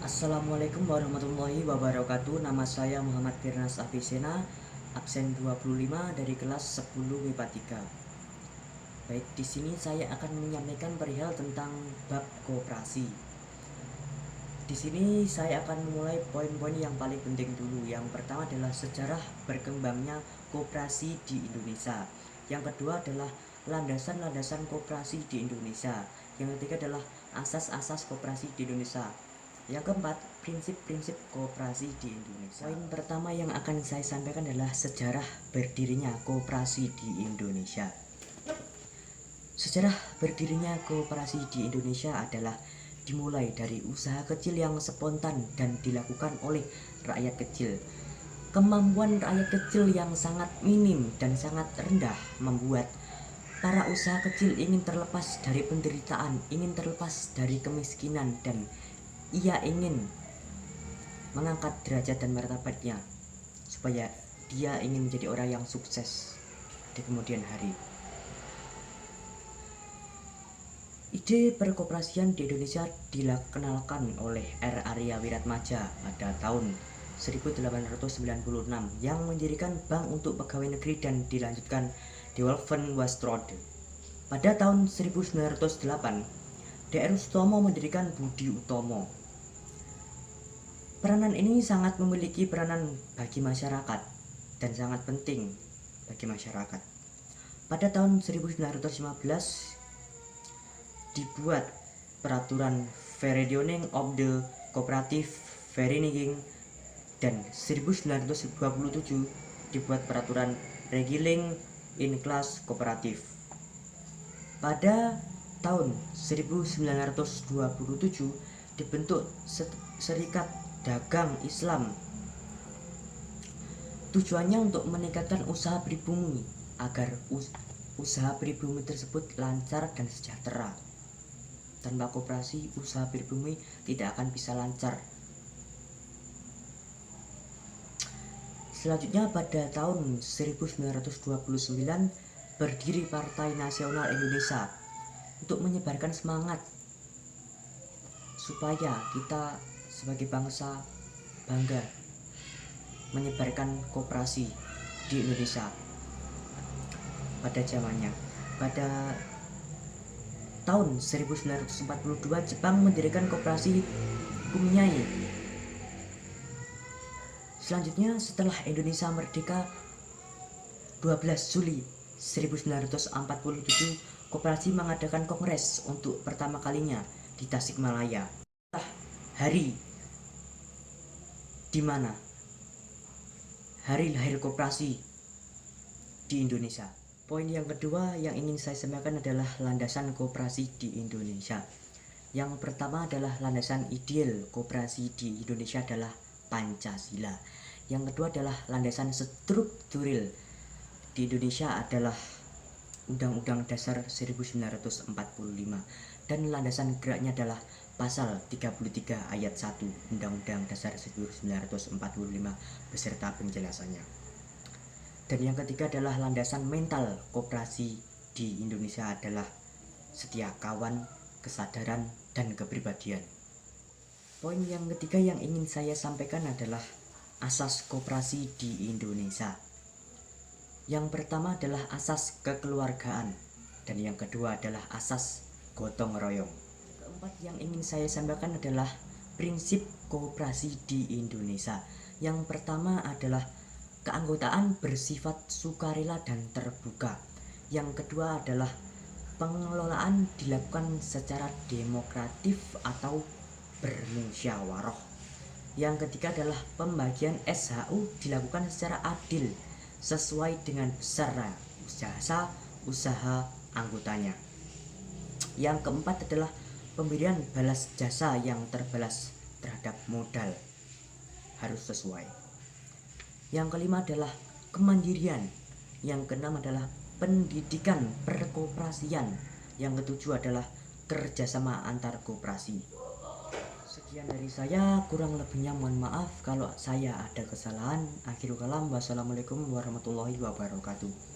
Assalamualaikum warahmatullahi wabarakatuh. Nama saya Muhammad Firnas Afisena, absen 25 dari kelas 10 MIPA 3. Baik, di sini saya akan menyampaikan perihal tentang bab koperasi. Di sini saya akan memulai poin-poin yang paling penting dulu. Yang pertama adalah sejarah berkembangnya koperasi di Indonesia. Yang kedua adalah landasan-landasan koperasi di Indonesia. Yang ketiga adalah asas-asas koperasi di Indonesia. Yang keempat, prinsip-prinsip koperasi di Indonesia. Poin pertama yang akan saya sampaikan adalah sejarah berdirinya koperasi di Indonesia. Sejarah berdirinya koperasi di Indonesia adalah dimulai dari usaha kecil yang spontan dan dilakukan oleh rakyat kecil. Kemampuan rakyat kecil yang sangat minim dan sangat rendah membuat para usaha kecil ingin terlepas dari penderitaan, ingin terlepas dari kemiskinan, dan ia ingin mengangkat derajat dan martabatnya supaya dia ingin menjadi orang yang sukses di kemudian hari. Ide perkoperasian di Indonesia dikenalkan oleh R. Arya Wiratmadja pada tahun 1896 yang mendirikan Bank untuk Pegawai Negeri dan dilanjutkan di Wolven Westrode. Pada tahun 1908, Dr. Sutomo mendirikan Budi Utomo. Peranan ini sangat memiliki peranan bagi masyarakat dan sangat penting bagi masyarakat. Pada tahun 1915 dibuat peraturan Verordning of the Cooperative Vereniging dan 1927 dibuat peraturan Regulating in Class Kooperatif. Pada tahun 1927 dibentuk Serikat Dagang Islam. Tujuannya untuk meningkatkan usaha pribumi agar usaha pribumi tersebut lancar dan sejahtera. Tanpa koperasi, usaha pribumi tidak akan bisa lancar. Selanjutnya pada tahun 1929 berdiri Partai Nasional Indonesia untuk menyebarkan semangat supaya kita sebagai bangsa bangga menyebarkan koperasi di Indonesia pada zamannya. Pada tahun 1942 Jepang mendirikan koperasi Kumiai. Selanjutnya setelah Indonesia merdeka 12 Juli 1947 koperasi mengadakan kongres untuk pertama kalinya di Tasikmalaya. Hari di mana hari lahir koperasi di Indonesia. Poin yang kedua yang ingin saya sampaikan adalah landasan koperasi di Indonesia. Yang pertama adalah landasan ideal koperasi di Indonesia adalah Pancasila. Yang kedua adalah landasan struktural di Indonesia adalah Undang-Undang Dasar 1945 dan landasan geraknya adalah Pasal 33 ayat 1 Undang-Undang Dasar 1945 beserta penjelasannya. Dan yang ketiga adalah landasan mental koperasi di Indonesia adalah setia kawan, kesadaran, dan kepribadian. Poin yang ketiga yang ingin saya sampaikan adalah asas koperasi di Indonesia. Yang pertama adalah asas kekeluargaan dan yang kedua adalah asas gotong royong. Keempat yang ingin saya sampaikan adalah prinsip koperasi di Indonesia. Yang pertama adalah keanggotaan bersifat sukarela dan terbuka. Yang kedua adalah pengelolaan dilakukan secara demokratif atau bermusyawarah. Yang ketiga adalah pembagian SHU dilakukan secara adil sesuai dengan besar usaha anggotanya. Yang keempat adalah pemberian balas jasa yang terbalas terhadap modal harus sesuai. Yang kelima adalah kemandirian. Yang keenam adalah pendidikan perkoperasian. Yang ketujuh adalah kerjasama antar koperasi. Sekian dari saya, kurang lebihnya mohon maaf kalau saya ada kesalahan. Akhirul kalam, wassalamualaikum warahmatullahi wabarakatuh.